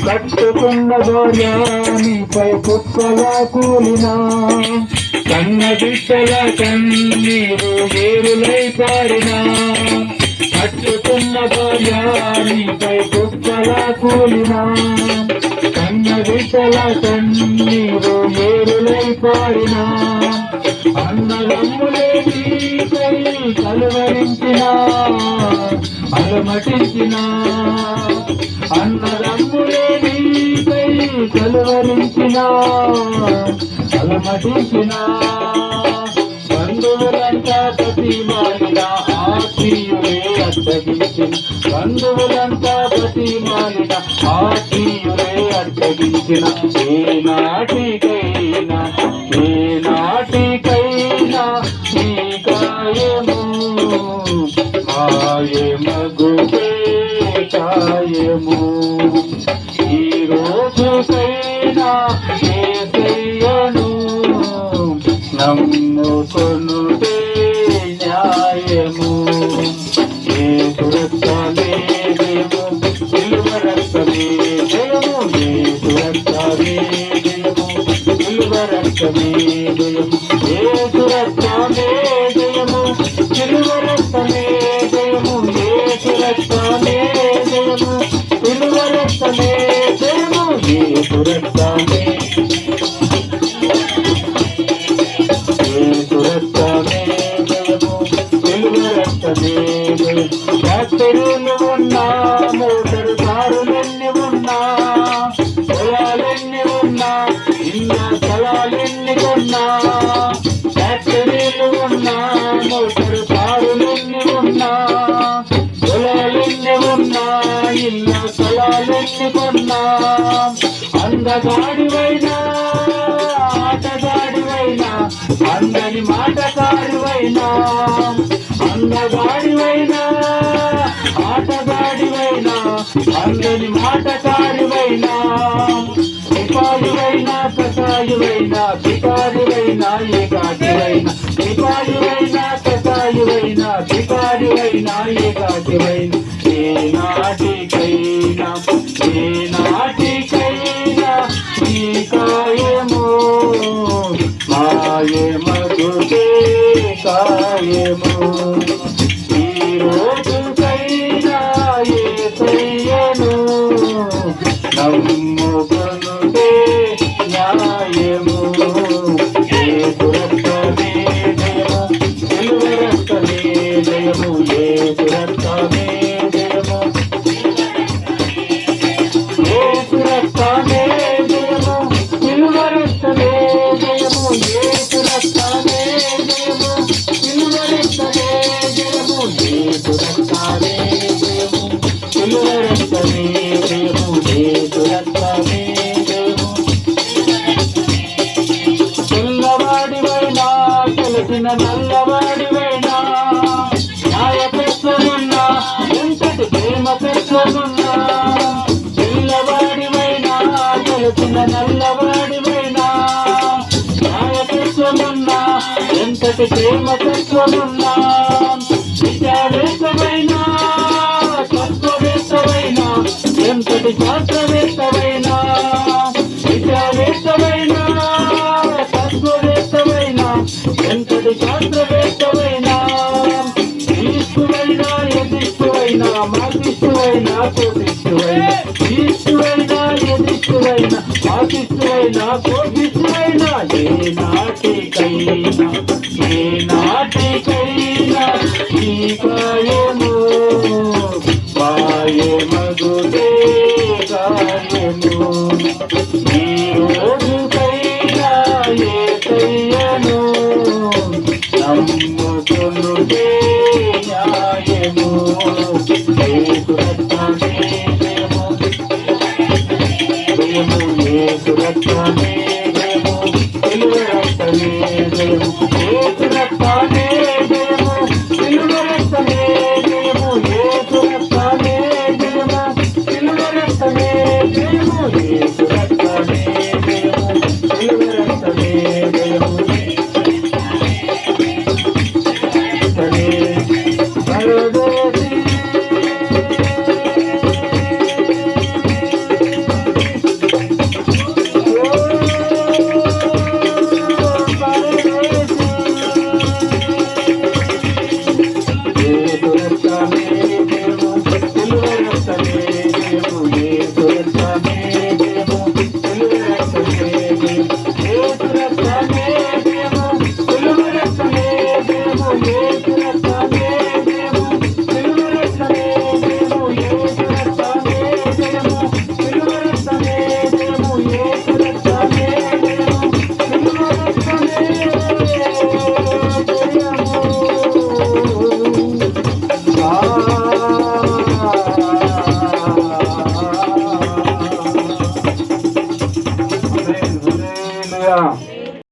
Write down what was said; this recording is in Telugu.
కట్టుకున్న భార్యానిపై కుప్పలా కూలినా కన్న బిడ్డల కన్నీరు వేరులై పారినా కట్టుకున్న భార్యానిపై కుప్పలా కూలినా కన్న బిడ్డల కన్నీరు వేరులై పారినా అన్నదమ్ములే నీపై కలువరించిన అలమటించిన అన్నదమ్ములే నీపై కలువరించిన అలమటించిన బంధువులంతా ప్రతిమాలిన ఆత్మీయులే అడ్డగించిన బంధువులంతా ప్రతిమాలిన ఆత్మీయులే అడ్డగించిన ఏనాటికైనా ఏనాటికైనా నీ కాయము మాయమగుతే కాయము ఈ రోజుకైనా యేసయ్యను నమ్ముకొనుటే న్యాయము యేసు రక్తమే జయము సిలువ రక్తమే జయము యేసు రక్తమే జయము సిలువ రక్తమే జయము యేసు రక్తమే జయము సిలువ రక్తమే జయము యేసు రక్తమే జయము సిలువ రక్తమే జయము యేసు రక్తమే ఫ్యాక్టరీలు ఉన్నా మోటారు కారులెన్ని ఉన్నా పొలాలెన్ని ఉన్నా ఇళ్ళ స్థలాలెన్ని కొన్నా ఫ్యాక్టరీలు ఉన్నా మోటారు కారులెన్ని ఉన్నా పొలాలెన్ని ఉన్నా ఇళ్ళ స్థలాలెన్ని కొన్నా అందగాడివైనా ఆటగాడివైనా అందని మాటగాడివైనా అందగాడివైనా ఆటగాడివైనా అందని మాటకారివైనా సిపాయివైనా కసాయివైనా బికారివైనా ఏకాకివైనా సిపాయివైనా కసాయివైనా బికారివైనా ఏకాకివైనా ఏనాటికైనా ఏనాటికైనా నీ కాయము మాయమగుతే కాయము ఈ రోజుకైనా యేసయ్యను నమ్ముకొనుటే న్యాయము యేసు రక్తమే జయము సిలువ రక్తమే జయము యేసు రక్తమే జయము యేసు రక్తమే జయము సిలువ రక్తమే జయము యేసు రక్తమే జయము సిలువ రక్తమే జయము యేసు రక్తమే జయము సిలువ రక్తమే జయము యేసు రక్తమే జయము తెల్లవాడివైనా తెలిసిన నల్లవాడివైనా న్యాయ పెట్టుకున్నా ఎంతటి ప్రేమ పెట్టుకున్నా తెల్లవాడివైనా తెలిసిన నల్లవాడివైనా న్యాయ పెట్టుకున్నా ఎంతటి ప్రేమ పెట్టుకున్నా విద్యావేత్తమైనా తత్వవేత్తమైనా ఎంతటి శాస్త్రవేత్తమైనా విద్యావేత్తమైనా తత్వవేత్తమైనా ఎంతటి శాస్త్రవేత్తమైనా ఈశ్వరైనా ఎదిష్టువైనా మాకిష్టువైనా కోపిష్టువైనా ఈశ్వరైనా ఎదిష్టువైనా మాకిష్టువైనా కోపిష్టువైనా ఏనాటికైనా ఏనాటికైనా ఈ కాయము మాయమగుతే కాయము ఈ రోజుకైనా యేసయ్యను నమ్ముకొనుటే న్యాయము యేసు రక్తమే జయము జయము యేసు రక్తమే